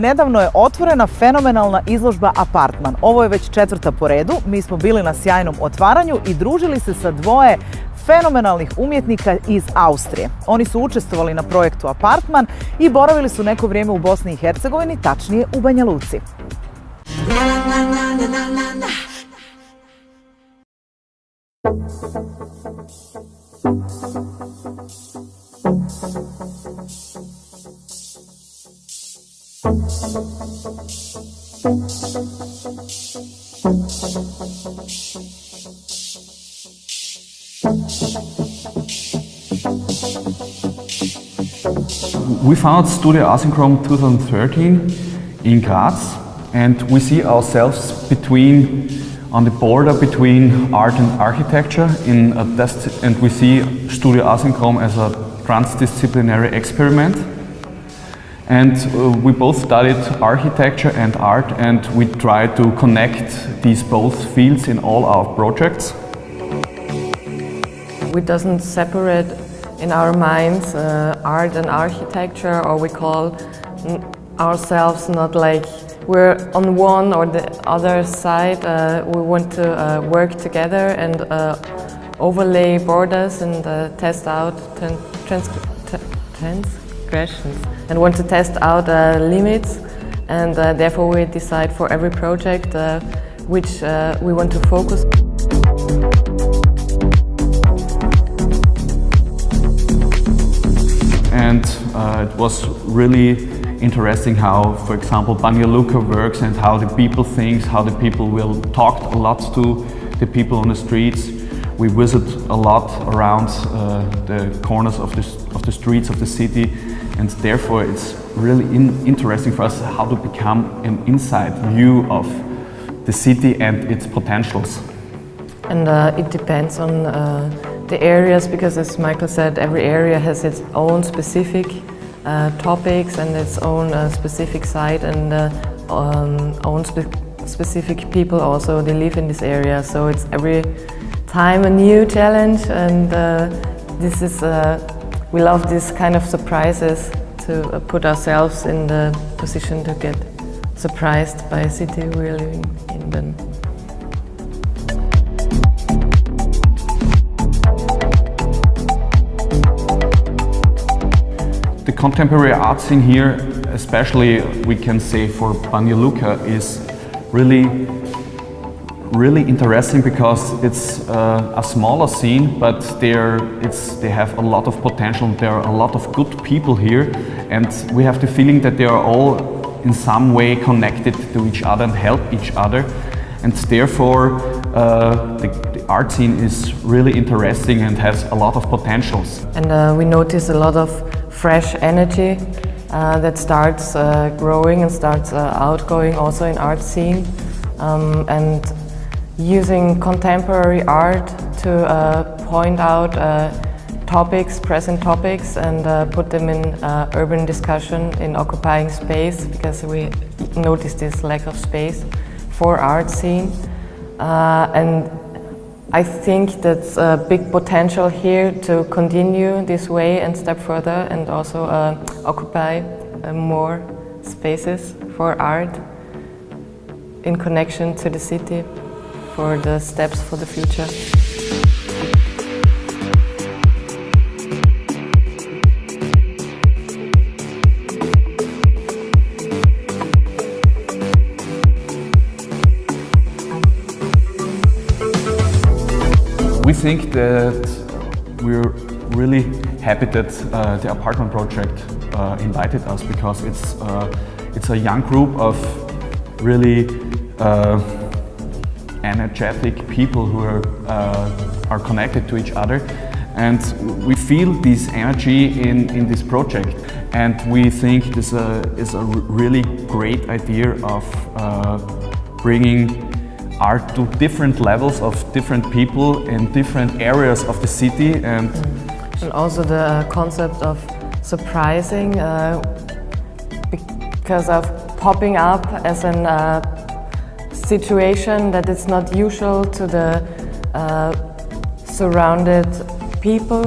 nedavno je otvorena fenomenalna izložba Apartman. Ovo je već 4. po redu. Mi smo bili na sjajnom otvaranju i družili se sa dvoje fenomenalnih umjetnika iz Austrije. Oni su učestvovali na projektu Apartman i boravili su neko vrijeme u Bosni i Hercegovini, tačnije u Banja Luci. We founded Studio ASYNCHROME 2013 in Graz, and we see ourselves on the border between art and architecture, and we see Studio ASYNCHROME as a transdisciplinary experiment. And we both studied architecture and art, and we try to connect these both fields in all our projects. We doesn't separate in our minds art and architecture, or we call ourselves not like we're on one or the other side. We want to work together and overlay borders and test out transgressions, and want to test out limits, and therefore we decide for every project which we want to focus. And it was really interesting how, for example, Banja Luka works and how the people think, how the people will talk a lot to the people on the streets. We visit a lot around the corners of the streets of the city, and therefore it's really interesting for us how to become an inside view of the city and its potentials. And it depends on the areas, because as Michael said, every area has its own specific topics and its own specific site and own specific people also, they live in this area. So it's every time a new challenge, and this is we love this kind of surprises, to put ourselves in the position to get surprised by a city we're living in. Then. The contemporary art scene here, especially we can say for Banja Luka, is really interesting because it's a smaller scene, but they have a lot of potential. There are a lot of good people here, and we have the feeling that they are all in some way connected to each other and help each other, and therefore the art scene is really interesting and has a lot of potentials. And we notice a lot of fresh energy that starts growing and starts outgoing also in art scene, and using contemporary art to point out present topics, and put them in urban discussion in occupying space, because we notice this lack of space for art scene. And I think that's a big potential here to continue this way and step further, and also occupy more spaces for art in connection to the city for the steps for the future. We think that we're really happy that the Apartman project invited us, because it's a young group of really energetic people who are connected to each other, and we feel this energy in this project, and we think this is a really great idea of bringing art to different levels of different people in different areas of the city, and also the concept of surprising, because of popping up as an situation that is not usual to the surrounded people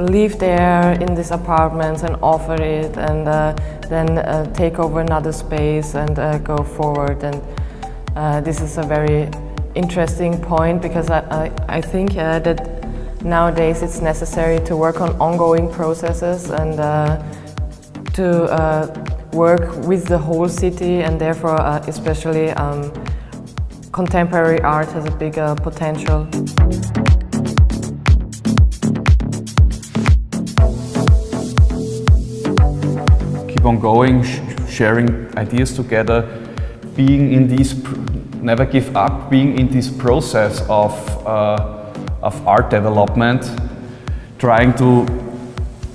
live there in these apartments and offer it, and then take over another space and go forward. And this is a very interesting point, because I think that nowadays it's necessary to work on ongoing processes and to work with the whole city, and therefore especially contemporary art has a bigger potential. Keep on going, sharing ideas together, being in these, never give up, being in this process of art development, trying to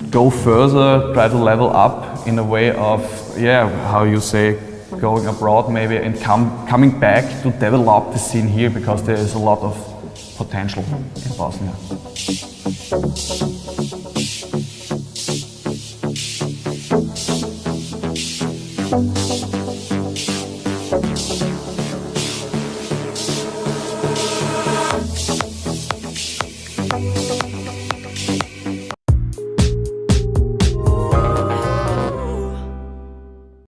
go further, try to level up in a way of, yeah, how you say, going abroad maybe, and coming back to develop the scene here, because there is a lot of potential in Bosnia.